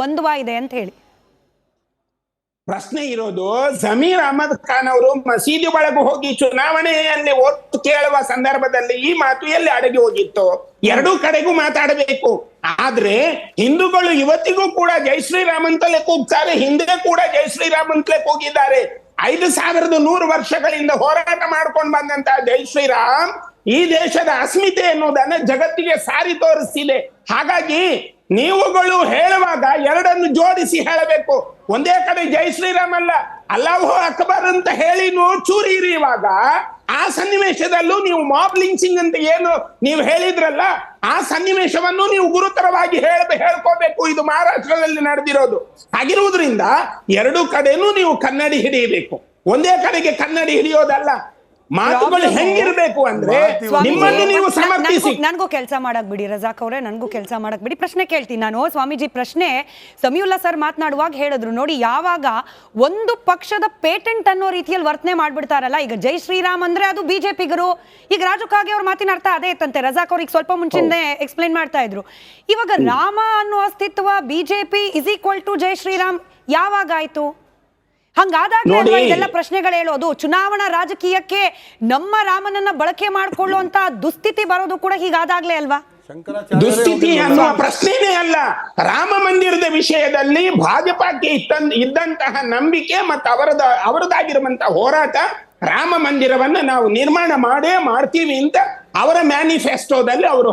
ದ್ವಂದ್ವ ಇದೆ ಅಂತ ಹೇಳಿ. ಪ್ರಶ್ನೆ ಇರೋದು, ಜಮೀರ್ ಅಹಮದ್ ಖಾನ್ ಅವರು ಮಸೀದಿ ಒಳಗೆ ಹೋಗಿ ಚುನಾವಣೆಯಲ್ಲಿ ಓಟ್ ಕೇಳುವ ಸಂದರ್ಭದಲ್ಲಿ ಈ ಮಾತು ಎಲ್ಲಿ ಅಡಗಿ ಹೋಗಿತ್ತು? ಎರಡೂ ಕಡೆಗೂ ಮಾತಾಡಬೇಕು. ಆದ್ರೆ ಹಿಂದೂಗಳು ಇವತ್ತಿಗೂ ಕೂಡ ಜೈ ಶ್ರೀರಾಮ್ ಅಂತಲೇ ಕೂಗ್ತಾರೆ, ಹಿಂದೆ ಕೂಡ ಜೈ ಶ್ರೀರಾಮ್ ಅಂತಲೇ ಕೂಗಿದ್ದಾರೆ. 5100 ವರ್ಷಗಳಿಂದ ಹೋರಾಟ ಮಾಡ್ಕೊಂಡು ಬಂದಂತಹ ಜೈ ಶ್ರೀರಾಮ್ ಈ ದೇಶದ ಅಸ್ಮಿತೆ ಎನ್ನುವುದನ್ನ ಜಗತ್ತಿಗೆ ಸಾರಿ ತೋರಿಸ್ತಿದೆ. ಹಾಗಾಗಿ ನೀವುಗಳು ಹೇಳುವಾಗ ಎರಡನ್ನು ಜೋಡಿಸಿ ಹೇಳಬೇಕು. ಒಂದೇ ಕಡೆ ಜೈ ಶ್ರೀರಾಮ್ ಅಲ್ಲ, ಅಲ್ಲಾಹು ಅಕ್ಬರ್ ಅಂತ ಹೇಳಿ ಚೂರಿ ಇವಾಗ ಆ ಸನ್ನಿವೇಶದಲ್ಲೂ ನೀವು ಮಾಬ್ ಲಿಂಚಿಂಗ್ ಅಂತ ಏನು ನೀವು ಹೇಳಿದ್ರಲ್ಲ, ಆ ಸನ್ನಿವೇಶವನ್ನು ನೀವು ಗುರುತರವಾಗಿ ಹೇಳ್ಕೋಬೇಕು. ಇದು ಮಹಾರಾಷ್ಟ್ರದಲ್ಲಿ ನಡೆದಿರೋದು. ಹಾಗಿರುವುದರಿಂದ ಎರಡು ಕಡೆನೂ ನೀವು ಕನ್ನಡಿ ಹಿಡಿಯಬೇಕು, ಒಂದೇ ಕಡೆಗೆ ಕನ್ನಡಿ ಹಿಡಿಯೋದಲ್ಲ. ಮಾತುಗಳು ಹೆಂಗಿರ್ಬೇಕು ಅಂದ್ರೆ ನಿಮ್ಮನ್ನು ನೀವು ಸಮರ್ಥಿಸಿ. ನನ್ಗೂ ಕೆಲಸ ಮಾಡಕ್ ಬಿಡಿ ರಜಾಕ್ ಅವರೇ, ನನ್ಗೂ ಕೆಲಸ ಮಾಡಕ್ ಬಿಡಿ. ಪ್ರಶ್ನೆ ಕೇಳ್ತೀನಿ ನಾನು. ಸ್ವಾಮೀಜಿ ಪ್ರಶ್ನೆ ಸಮೀವುಲ್ಲಾ ಸರ್ ಮಾತನಾಡುವಾಗ ಹೇಳಿದ್ರು ನೋಡಿ, ಯಾವಾಗ ಒಂದು ಪಕ್ಷದ ಪೇಟೆಂಟ್ ಅನ್ನೋ ರೀತಿಯಲ್ಲಿ ವರ್ತನೆ ಮಾಡ್ಬಿಡ್ತಾರಲ್ಲ, ಈಗ ಜೈ ಶ್ರೀರಾಮ್ ಅಂದ್ರೆ ಅದು ಬಿಜೆಪಿಗರು, ಈಗ ರಾಜು ಕಾಗೆ ಅವ್ರ ಮಾತಿನ ಅರ್ಥ ಅದೇ ಇತ್ತಂತೆ. ರಜಾಕ್ ಅವ್ರಿಗೆ ಸ್ವಲ್ಪ ಮುಂಚಿಂದ ಎಕ್ಸ್ಪ್ಲೈನ್ ಮಾಡ್ತಾ ಇದ್ರು. ಇವಾಗ ರಾಮ ಅನ್ನೋ ಅಸ್ತಿತ್ವ ಬಿಜೆಪಿ ಇಸ್ ಈಕ್ವಲ್ ಟು ಜೈ ಶ್ರೀರಾಮ್ ಯಾವಾಗ ಆಯ್ತು? ಹಂಗಾದಾಗ್ಲೇ ಇದೆಲ್ಲ ಪ್ರಶ್ನೆಗಳು ಹೇಳೋದು. ಚುನಾವಣಾ ರಾಜಕೀಯಕ್ಕೆ ನಮ್ಮ ರಾಮನನ್ನ ಬಳಕೆ ಮಾಡಿಕೊಳ್ಳುವಂತ ದುಸ್ಥಿತಿ ಬರೋದು ಕೂಡ ಹೀಗಾದಾಗ್ಲೇ ಅಲ್ವಾ? ದುಸ್ಥಿತಿ ಅನ್ನುವ ಪ್ರಶ್ನೆನೇ ಅಲ್ಲ. ರಾಮ ಮಂದಿರದ ವಿಷಯದಲ್ಲಿ ಭಾಜಪಕ್ಕೆ ಇದ್ದಂತಹ ನಂಬಿಕೆ ಮತ್ತು ಅವರದಾಗಿರುವಂತಹ ಹೋರಾಟ, ರಾಮ ಮಂದಿರವನ್ನ ನಾವು ನಿರ್ಮಾಣ ಮಾಡ್ತೀವಿ ಅಂತ ಅವರ ಮ್ಯಾನಿಫೆಸ್ಟೋದಲ್ಲಿ ಅವರು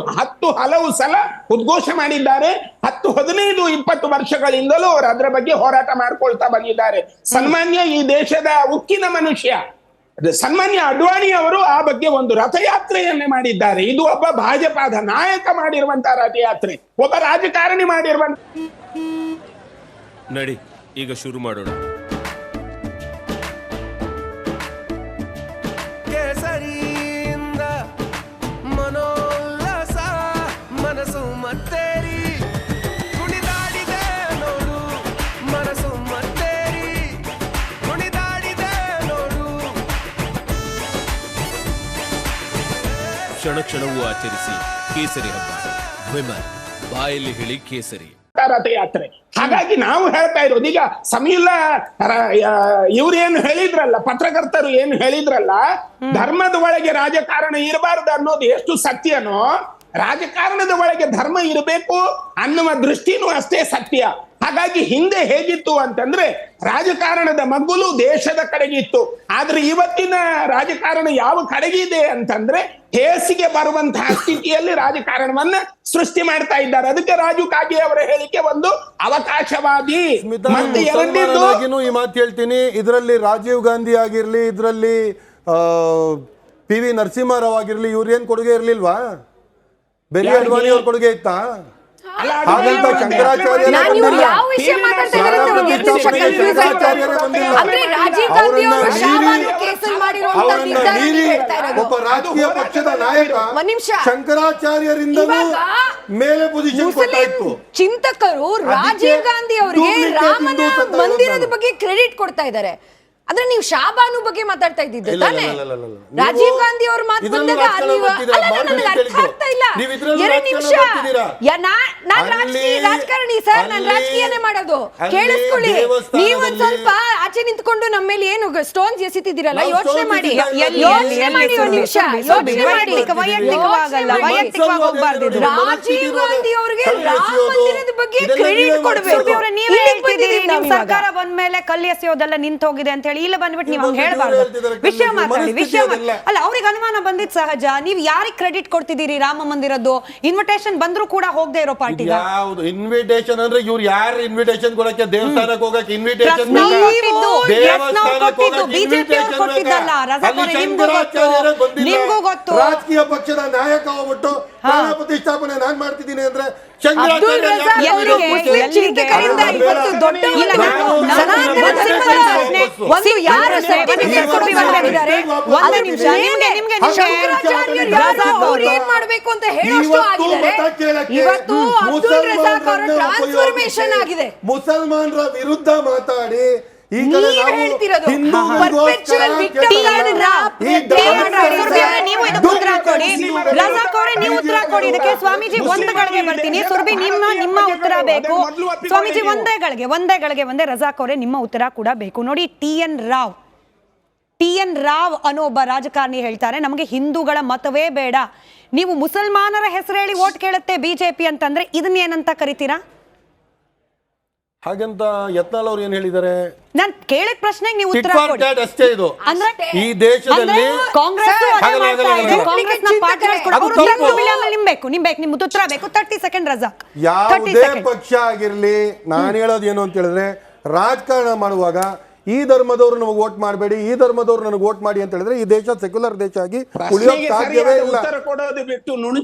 ಹಲವು ಸಲ ಉದ್ಘೋಷ ಮಾಡಿದ್ದಾರೆ. 10, 15, 20 ವರ್ಷಗಳಿಂದಲೂ ಅವರು ಅದರ ಬಗ್ಗೆ ಹೋರಾಟ ಮಾಡ್ಕೊಳ್ತಾ ಬಂದಿದ್ದಾರೆ. ಸನ್ಮಾನ್ಯ ಈ ದೇಶದ ಉಕ್ಕಿನ ಮನುಷ್ಯ ಸನ್ಮಾನ್ಯ ಅಡ್ವಾಣಿ ಅವರು ಆ ಬಗ್ಗೆ ಒಂದು ರಥಯಾತ್ರೆಯನ್ನೇ ಮಾಡಿದ್ದಾರೆ. ಇದು ಒಬ್ಬ ಭಾಜಪದ ನಾಯಕ ಮಾಡಿರುವಂತಹ ರಥಯಾತ್ರೆ, ಒಬ್ಬ ರಾಜಕಾರಣಿ ಮಾಡಿರುವಂತ. ನಡಿ ಈಗ ಶುರು ಮಾಡೋಣ. ಕ್ಷಣ ಕ್ಷಣವೂ ಆಚರಿಸಿ ಕೇಸರಿ ಹಬ್ಬ. ವಿಮಲ್ ಬಾಯಲ್ಲಿ ಹೇಳಿ ಕೇಸರಿ ರಥಯಾತ್ರೆ. ಹಾಗಾಗಿ ನಾವು ಹೇಳ್ತಾ ಇರೋದು, ಈಗ ಸಮೀವುಲ್ಲಾ ಇವ್ರು ಏನು ಹೇಳಿದ್ರಲ್ಲ, ಪತ್ರಕರ್ತರು ಏನು ಹೇಳಿದ್ರಲ್ಲ, ಧರ್ಮದ ಒಳಗೆ ರಾಜಕಾರಣ ಇರಬಾರದು ಅನ್ನೋದು ಎಷ್ಟು ಸತ್ಯನೋ, ರಾಜಕಾರಣದ ಒಳಗೆ ಧರ್ಮ ಇರಬೇಕು ಅನ್ನುವ ದೃಷ್ಟಿನೂ ಅಷ್ಟೇ ಸತ್ಯ. ಹಾಗಾಗಿ ಹಿಂದೆ ಹೇಗಿತ್ತು ಅಂತಂದ್ರೆ ರಾಜಕಾರಣದ ಮಗ್ಗುಲು ದೇಶದ ಕಡೆಗಿತ್ತು. ಆದ್ರೆ ಇವತ್ತಿನ ರಾಜಕಾರಣ ಯಾವ ಕಡೆಗಿದೆ ಅಂತಂದ್ರೆ ಹೇಸಿಗೆ ಬರುವಂತಹ ಸ್ಥಿತಿಯಲ್ಲಿ ರಾಜಕಾರಣವನ್ನ ಸೃಷ್ಟಿ ಮಾಡ್ತಾ ಇದ್ದಾರೆ. ಅದಕ್ಕೆ ರಾಜು ಕಾಗೆ ಅವರ ಹೇಳಿಕೆ ಒಂದು ಅವಕಾಶವಾದಿ. ಮತ್ತೆ ಎರಡನೇದು ಈ ಮಾತು ಹೇಳ್ತೀನಿ, ಇದರಲ್ಲಿ ರಾಜೀವ್ ಗಾಂಧಿ ಆಗಿರ್ಲಿ, ಇದರಲ್ಲಿ PV ನರಸಿಂಹರಾವ್ ಆಗಿರ್ಲಿ, ಇವ್ರೇನ್ ಕೊಡುಗೆ ಇರ್ಲಿಲ್ವಾ? ಬೆಲ್ಲಿ ಅಡ್ವಾಣಿ ಅವ್ರ ಕೊಡುಗೆ ಇತ್ತಾ? ಹಾಗಂತ ಶಂಕರಾಚಾರ್ಯ ಒಬ್ಬ ರಾಜಕೀಯ ಪಕ್ಷದ ನಾಯಕ ಶಂಕರಾಚಾರ್ಯರಿಂದಲೂ ಮೇಲೆ ಪೊಸಿಷನ್ ಕೊಟ್ಟಾಯ್ತು. ಚಿಂತಕರು ರಾಜೀವ್ ಗಾಂಧಿ ಅವರಿಗೆ ರಾಮನ ಮಂದಿರದ ಬಗ್ಗೆ ಕ್ರೆಡಿಟ್ ಕೊಡ್ತಾ ಇದ್ದಾರೆ. ಅಂದ್ರೆ ನೀವು ಶಾಬಾನು ಬಗ್ಗೆ ಮಾತಾಡ್ತಾ ಇದ್ದಿದ್ದು ತಾನೆ? ರಾಜೀವ್ ಗಾಂಧಿ ಅವ್ರ ಮಾತು ಬಂದಾಗ ಅರ್ಥ ಆಗ್ತಾ ಇಲ್ಲ. 2 ನಿಮಿಷ, ನಾನ್ ರಾಜಕಾರಣಿ ಸರ್, ನಾನ್ ರಾಜಕೀಯನೇ ಮಾಡೋದು. ಕೇಳಿಸ್ಕೊಳ್ಳಿ, ನೀವು ಒಂದ್ ಸ್ವಲ್ಪ ಆಚೆ ನಿಂತ್ಕೊಂಡು ನಮ್ಮ ಮೇಲೆ ಏನು ಸ್ಟೋನ್ಸ್ ಎಸಿತಿದ್ದೀರಲ್ಲ, ಯೋಚನೆ ಮಾಡಿ. ಒಂದ್ ನಿಮಿಷ ಯೋಚನೆ ಮಾಡಿ. ರಾಜೀವ್ ಗಾಂಧಿ ಅವ್ರಿಗೆ ರಾಮ ಮಂದಿರದ ಬಗ್ಗೆ ಕ್ರೆಡಿಟ್ ಕೊಡ್ಬೇಕು. ಸರ್ಕಾರ ಬಂದ್ಮೇಲೆ ಕಲ್ಲು ಎಸೆಯೋದೆಲ್ಲ ನಿಂತು ಹೋಗಿದೆ ಅಂತ ಇಲ್ಲಿ ಬಂದ್ಬಿಟ್ಟು ನೀವು ಹೇಳ್ಬಾರ್ದು. ವಿಷಯ ಮಾತಾಡಿ, ಅಲ್ಲ ಅವ್ರಿಗೆ ಅನುಮಾನ ಬಂದಿದ್ ಸಹಜ. ನೀವು ಯಾರಿಗೆ ಕ್ರೆಡಿಟ್ ಕೊಡ್ತಿದ್ದೀರಿ? ರಾಮ ಮಂದಿರದ್ದು ಇನ್ವಿಟೇಷನ್ ಬಂದ್ರು ಕೂಡ ಹೋಗದೆ ಇರೋ ಪಾರ್ಟಿಗೆ ಯಾವ್ದು ಇನ್ವಿಟೇಷನ್ ಅಂದ್ರೆ ಇವ್ರು ಯಾರು ಇನ್ವಿಟೇಷನ್ ಕೊಡಕ್ಕೆ? ದೇವಸ್ಥಾನಕ್ಕೆ ಹೋಗಕ್ಕೆ ಇನ್ವಿಟೇಷನ್ ನಿಮ್ಗೂ ಗೊತ್ತು. ರಾಜಕೀಯ ಪಕ್ಷದ ನಾಯಕ ಹೋಗ್ಬಿಟ್ಟು ಪ್ರಾಣ ಪ್ರತಿಷ್ಠಾಪನೆ ನಾನ್ ಮಾಡ್ತಿದ್ದೀನಿ ಅಂದ್ರೆ ಮುಸಲ್ಮಾನರ ವಿರುದ್ಧ ಮಾತಾಡಿ ಕಡೆ ನೀವ್ ನಾವು ಹೇಳ್ತಿರೋದು. ಹಿಂದೂಗಳಿಗೋಸ್ಕರ Perpetual victim ಕೆಟ್ಟದಾಗಿ ಗಳನ್ನ ಈ ಸುರ್ಭಿ ಅವರೇ, ನೀವು ಇದಕ್ಕೆ ಉತ್ತರ ಕೊಡಿ. ರಜಾಕ್ ಅವರೇ, ನೀವು ಉತ್ತರ ಕೊಡಿ ಇದಕ್ಕೆ. ಸ್ವಾಮೀಜಿ ಒಂದಗಳಿಗೆ ಬರ್ತೀನಿ. ಸುರ್ಭಿ ನಿಮ್ಮ ಉತ್ತರ ಬೇಕು. ಸ್ವಾಮೀಜಿ ಒಂದೇ ರಜಾಕ್ ಅವರೇ ನಿಮ್ಮ ಉತ್ತರ ಕೂಡ ಬೇಕು. ನೋಡಿ, ಟಿ ಎನ್ ರಾವ್ ಅನ್ನೋ ಒಬ್ಬ ರಾಜಕಾರಣಿ ಹೇಳ್ತಾರೆ, ನಮಗೆ ಹಿಂದೂಗಳ ಮತವೇ ಬೇಡ, ನೀವು ಮುಸಲ್ಮಾನರ ಹೆಸರು ಹೇಳಿ ವೋಟ್ ಕೇಳುತ್ತೆ ಬಿಜೆಪಿ ಅಂತಂದ್ರೆ ಇದನ್ನ ಏನಂತ ಕರಿತೀರಾ? ಹಾಗಂತ ಯತ್ನಾಳ್ ಅವ್ರು ಏನ್ ಹೇಳಿದ್ದಾರೆ? ನಾನ್ ಕೇಳಿದ ಪ್ರಶ್ನೆಗೆ ನೀವು ಟಿಟ್ ಉತ್ತರ ಫಾರ್ ಕೊಡಿ. ಟ್ಯಾಟ್ ಅಷ್ಟೇ ಇದು. ಅಂದ್ರೆ ಈ ದೇಶದಲ್ಲಿ ಕಾಂಗ್ರೆಸ್ ಹಾಗಲ್ಲ, ಹಾಗಲ್ಲ. ಕಾಂಗ್ರೆಸ್ನ ಪಾರ್ಟ್ನರ್ಸ್ ಕೂಡ ಅದು ಅವ್ರು ತಪ್ಪು. ನಿಮ್ದು ಉತ್ತರ ಬೇಕು. 30 ಸೆಕೆಂಡ್ ರಜಾಕ್. 30 ಯಾವುದೇ ಸೆಕೆಂಡ್. ಪಕ್ಷ ಆಗಿರ್ಲಿ, ನಾನು ಹೇಳೋದು ಏನು ಅಂತ ಹೇಳಿದ್ರೆ, ರಾಜಕಾರಣ ಮಾಡುವಾಗ ಈ ಧರ್ಮದವರು ನಮಗೆ ವೋಟ್ ಮಾಡಬೇಡಿ, ಈ ಧರ್ಮದವರು ನನಗೆ ವೋಟ್ ಮಾಡಿ ಅಂತ ಹೇಳಿದ್ರೆ ಈ ದೇಶ ಸೆಕ್ಯುಲರ್ ದೇಶ ಆಗಿ ಉಳಿಯೋಕೆ ಪ್ರಶ್ನೆಗೆ ಸಾಧ್ಯವೇ ಸರಿಯಾದ ಇಲ್ಲ. ಉತ್ತರ ಕೊಡೋದು ಬಿಟ್ಟು